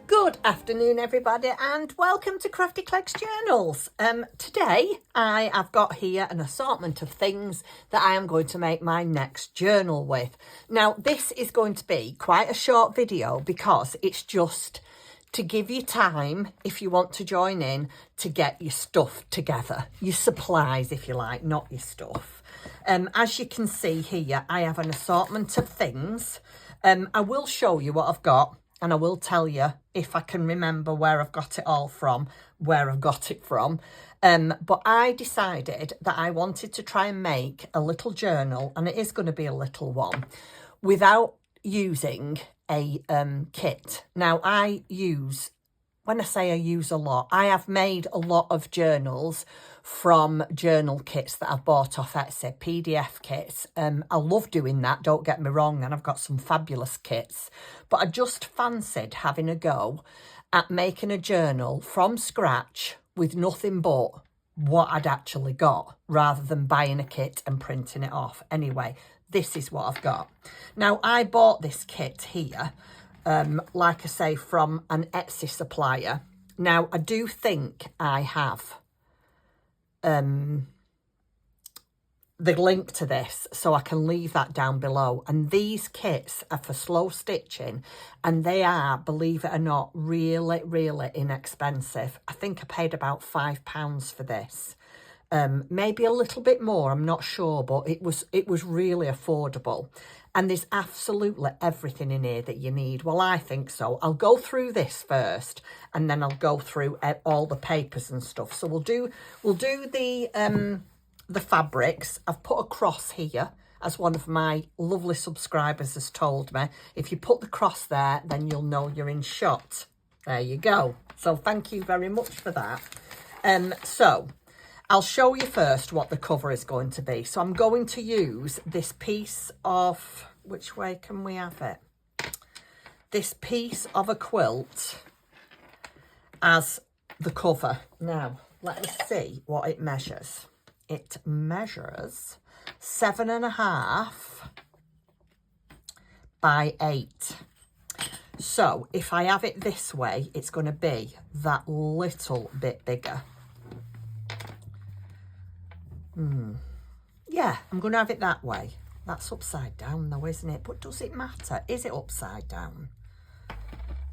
Good afternoon everybody and welcome to Crafty Clegs Journals. Today I have got here an assortment of things that I am going to make my next journal with. Now this is going to be quite a short video because it's just to give you time, if you want to join in, to get your stuff together. Your supplies if you like, not your stuff. As you can see here, I have an assortment of things. I will show you what I've got. And I will tell you, if I can remember where I've got it all from, where I've got it from. But I decided that I wanted to try and make a little journal, and it is going to be a little one, without using a kit. Now, when I say I use a lot, I have made a lot of journals from journal kits that I've bought off Etsy, PDF kits. I love doing that, don't get me wrong, and I've got some fabulous kits. But I just fancied having a go at making a journal from scratch with nothing but what I'd actually got, rather than buying a kit and printing it off. Anyway, this is what I've got. Now, I bought this kit here, like I say, from an Etsy supplier. Now, I do think I have the link to this, so I can leave that down below. And these kits are for slow stitching, and they are, believe it or not, really, really inexpensive. I think I paid about £5 for this. Maybe a little bit more, I'm not sure, but it was really affordable. And there's absolutely everything in here that you need. Well, I think so. I'll go through this first, and then I'll go through all the papers and stuff. So we'll do the fabrics. I've put a cross here, as one of my lovely subscribers has told me. If you put the cross there, then you'll know you're in shot. There you go. So thank you very much for that. So I'll show you first what the cover is going to be. So I'm going to use this piece of, which way can we have it? This piece of a quilt as the cover. Now, let us see what it measures. It measures 7.5 by 8. So if I have it this way, it's going to be that little bit bigger. Yeah, I'm going to have it that way. That's upside down though, isn't it? But does it matter? Is it upside down?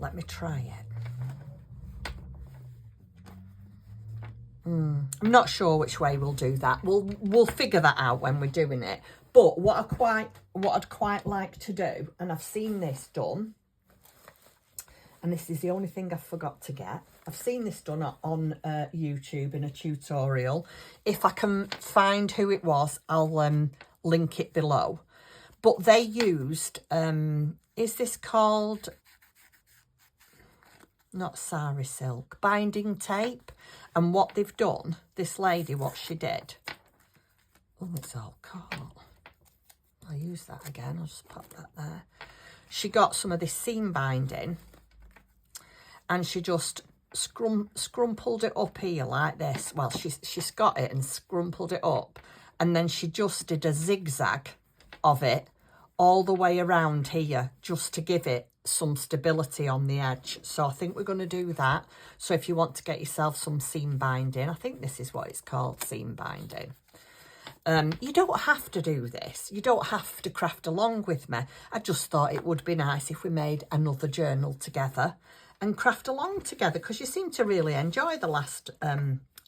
Let me try it. I'm not sure which way we'll do that. We'll figure that out when we're doing it. But what I'd quite like to do, and I've seen this done, and this is the only thing I forgot to get. I've seen this done on YouTube in a tutorial. If I can find who it was, I'll link it below. But they used, is this called, not sari silk, binding tape. And what they've done, this lady, what she did, oh, it's all caught. I'll use that again, I'll just pop that there. She got some of this seam binding, and she just scrumpled it up here like this. Well, she's got it and scrumpled it up, and then she just did a zigzag of it all the way around here, just to give it some stability on the edge. So I think we're going to do that. So if you want to get yourself some seam binding, I think this is what it's called, seam binding. You don't have to do this. You don't have to craft along with me. I just thought it would be nice if we made another journal together and craft along together, because you seem to really enjoy the last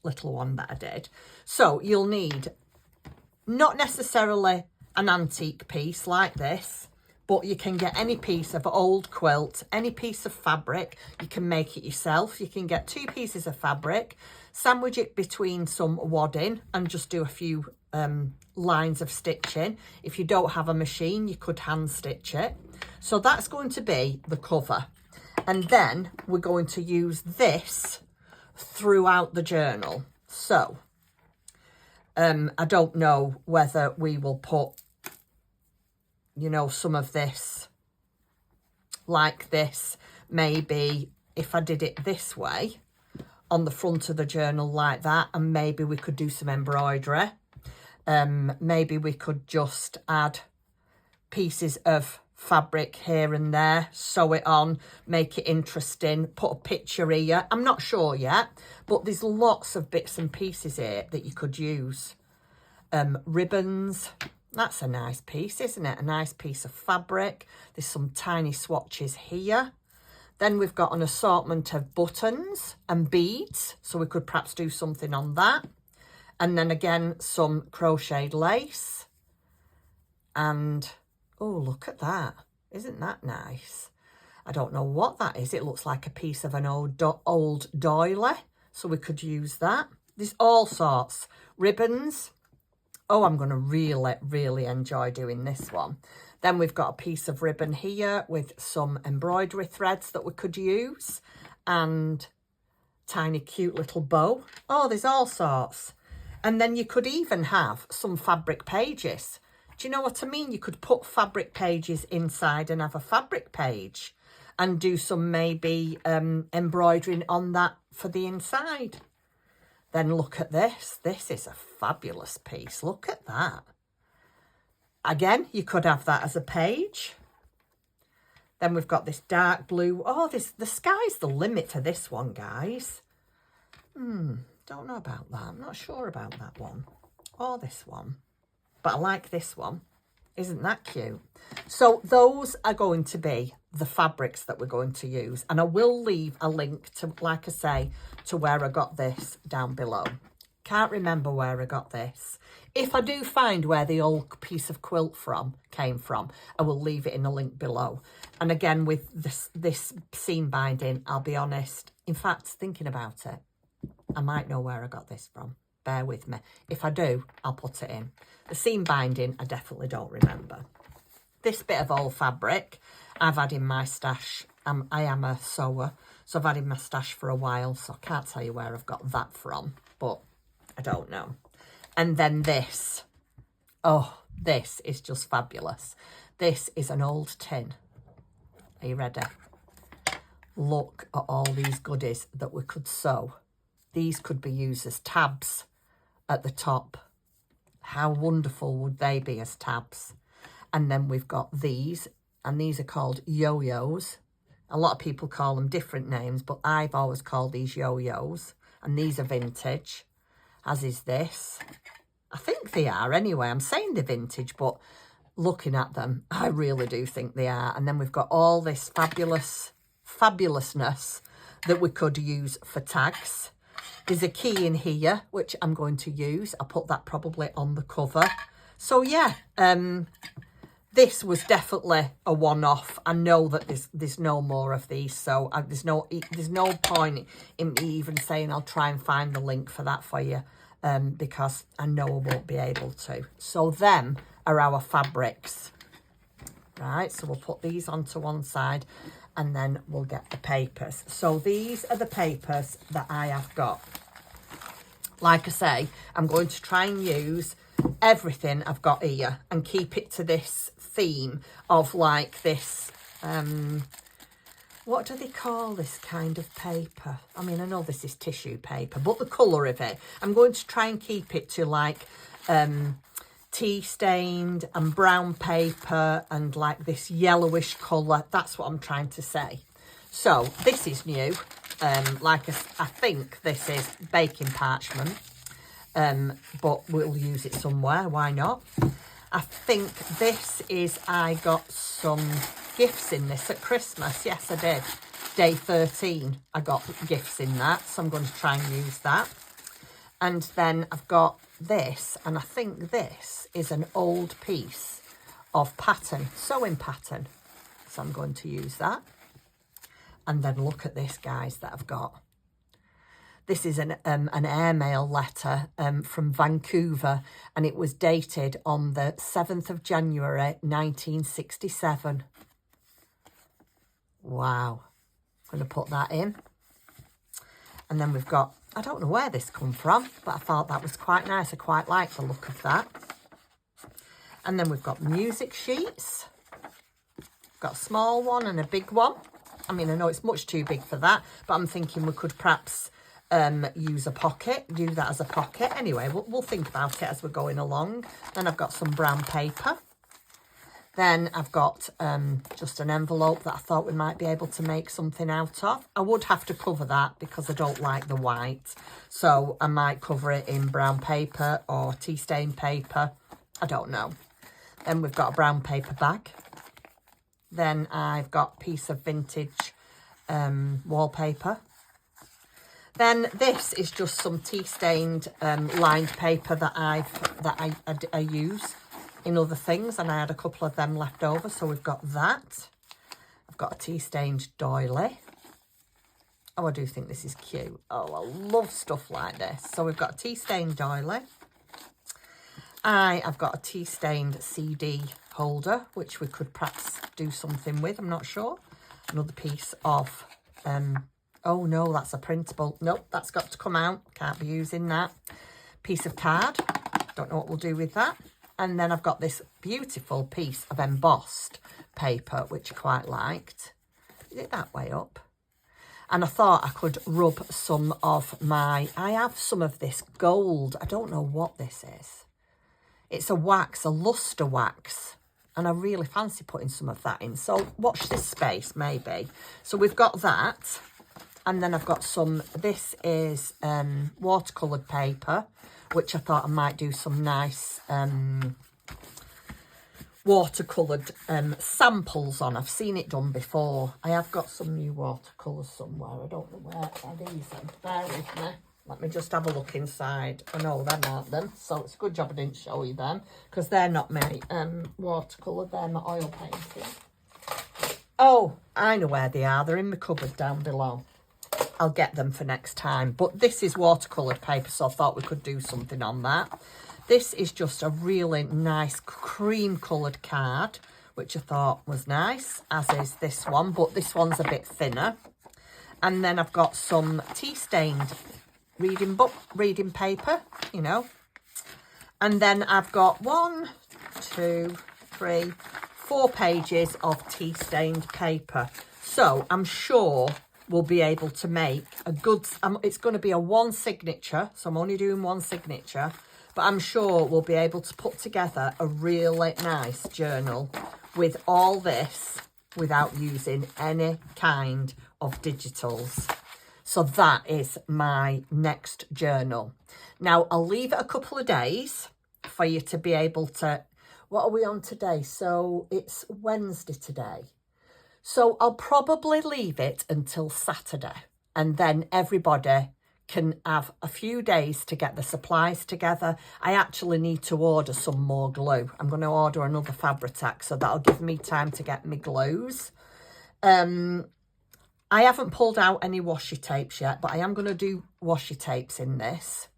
little one that I did. So you'll need not necessarily an antique piece like this, but you can get any piece of old quilt, any piece of fabric. You can make it yourself. You can get 2 pieces of fabric, sandwich it between some wadding, and just do a few lines of stitching. If you don't have a machine, you could hand stitch it. So that's going to be the cover. And then we're going to use this throughout the journal. So I don't know whether we will put, you know, some of this like this. Maybe if I did it this way on the front of the journal like that, and maybe we could do some embroidery. Maybe we could just add pieces of fabric here and there, sew it on, make it interesting, put a picture here. I'm not sure yet, but there's lots of bits and pieces here that you could use. Ribbons, that's a nice piece, isn't it? A nice piece of fabric. There's some tiny swatches here. Then we've got an assortment of buttons and beads, so we could perhaps do something on that. And then again, some crocheted lace. And, oh, look at that. Isn't that nice? I don't know what that is. It looks like a piece of an old doily, so we could use that. There's all sorts. Ribbons. Oh, I'm going to really enjoy doing this one. Then we've got a piece of ribbon here with some embroidery threads that we could use. And tiny cute little bow. Oh, there's all sorts. And then you could even have some fabric pages. Do you know what I mean? You could put fabric pages inside and have a fabric page and do some maybe embroidering on that for the inside. Then look at this. This is a fabulous piece. Look at that. Again, you could have that as a page. Then we've got this dark blue. Oh, the sky's the limit for this one, guys. Don't know about that. I'm not sure about that one or this one. But I like this one. Isn't that cute? So those are going to be the fabrics that we're going to use. And I will leave a link to, like I say, to where I got this down below. Can't remember where I got this. If I do find where the old piece of quilt came from, I will leave it in a link below. And again, with this seam binding, I'll be honest. In fact, thinking about it, I might know where I got this from. Bear with me. If I do, I'll put it in. The seam binding, I definitely don't remember. This bit of old fabric, I've had in my stash. I am a sewer, so I've had in my stash for a while, so I can't tell you where I've got that from, but I don't know. And then this. Oh, this is just fabulous. This is an old tin. Are you ready? Look at all these goodies that we could sew. These could be used as tabs at the top. How wonderful would they be as tabs? And then we've got these, and these are called yo-yos. A lot of people call them different names, but I've always called these yo-yos. And these are vintage, as is this. I think they are anyway. I'm saying they're vintage, but looking at them, I really do think they are. And then we've got all this fabulousness that we could use for tags. There's a key in here, which I'm going to use. I'll put that probably on the cover. So yeah, this was definitely a one-off. I know that there's no more of these, so there's no point in me even saying I'll try and find the link for that for you, because I know I won't be able to. So them are our fabrics. Right, so we'll put these onto one side and then we'll get the papers. So these are the papers that I have got. Like I say, I'm going to try and use everything I've got here and keep it to this theme of like this, what do they call this kind of paper? I mean, I know this is tissue paper, but the colour of it, I'm going to try and keep it to like tea stained and brown paper and like this yellowish colour. That's what I'm trying to say. So this is new. I think this is baking parchment, but we'll use it somewhere. Why not? I think this is, I got some gifts in this at Christmas. Yes, I did. Day 13, I got gifts in that. So I'm going to try and use that. And then I've got this, and I think this is an old piece of pattern, sewing pattern. So I'm going to use that. And then look at this, guys, that I've got. This is an airmail letter from Vancouver, and it was dated on the 7th of January, 1967. Wow. I'm going to put that in. And then we've got, I don't know where this come from, but I thought that was quite nice. I quite like the look of that. And then we've got music sheets. Got a small one and a big one. I mean, I know it's much too big for that, but I'm thinking we could perhaps use a pocket, do that as a pocket. Anyway, we'll think about it as we're going along. Then I've got some brown paper. Then I've got just an envelope that I thought we might be able to make something out of. I would have to cover that because I don't like the white. So I might cover it in brown paper or tea stain paper. I don't know. Then we've got a brown paper bag. Then I've got a piece of vintage wallpaper. Then this is just some tea stained lined paper that I use in other things, and I had a couple of them left over, so we've got that. I've got a tea stained doily. Oh, I do think this is cute. Oh, I love stuff like this. So we've got a tea stained doily. I've got a tea stained CD holder, which we could perhaps do something with, I'm not sure. Another piece of oh no, that's a printable. Nope, that's got to come out. Can't be using that. Piece of card. Don't know what we'll do with that. And then I've got this beautiful piece of embossed paper, which I quite liked. Is it that way up? And I thought I could rub some of I have some of this gold. I don't know what this is. It's a wax, a luster wax. And I really fancy putting some of that in. So watch this space, maybe. So we've got that. And then I've got some, this is watercoloured paper, which I thought I might do some nice watercoloured samples on. I've seen it done before. I have got some new watercolours somewhere. I don't know where are these. Bear with me. Let me just have a look inside. I know them aren't them, so it's a good job I didn't show you them, because they're not my watercolour, they're my oil painting. Oh, I know where they are. They're in my cupboard down below. I'll get them for next time. But this is watercoloured paper, so I thought we could do something on that. This is just a really nice cream coloured card, which I thought was nice, as is this one, but this one's a bit thinner. And then I've got some tea stained reading paper, you know. And then I've got 1, 2, 3, 4 pages of tea stained paper. So I'm sure we'll be able to make a good, it's going to be a one signature, so I'm only doing one signature, but I'm sure we'll be able to put together a really nice journal with all this without using any kind of digitals. So that is my next journal. Now, I'll leave it a couple of days for you to be able to, what are we on today? So it's Wednesday today. So I'll probably leave it until Saturday, and then everybody can have a few days to get the supplies together. I actually need to order some more glue. I'm going to order another Fabri-Tac, so that'll give me time to get my glues. I haven't pulled out any washi tapes yet, but I am going to do washi tapes in this.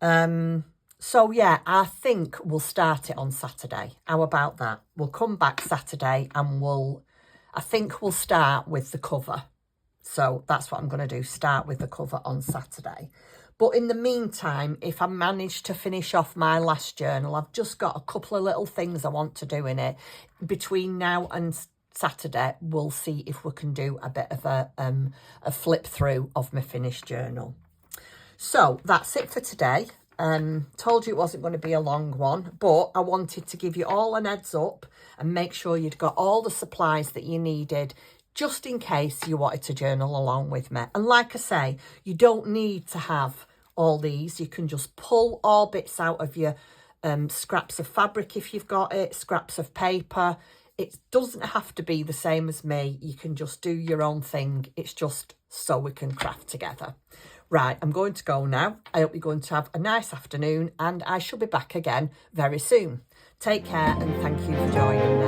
So yeah, I think we'll start it on Saturday. How about that? We'll come back Saturday and I think we'll start with the cover. So that's what I'm going to do, start with the cover on Saturday. But in the meantime, if I manage to finish off my last journal, I've just got a couple of little things I want to do in it. Between now and Saturday, we'll see if we can do a bit of a flip through of my finished journal. So that's it for today. Told you it wasn't going to be a long one, but I wanted to give you all an heads up and make sure you'd got all the supplies that you needed, just in case you wanted to journal along with me. And like I say, you don't need to have all these. You can just pull all bits out of your scraps of fabric if you've got it, scraps of paper. It doesn't have to be the same as me. You can just do your own thing. It's just so we can craft together. Right, I'm going to go now. I hope you're going to have a nice afternoon, and I shall be back again very soon. Take care, and thank you for joining me.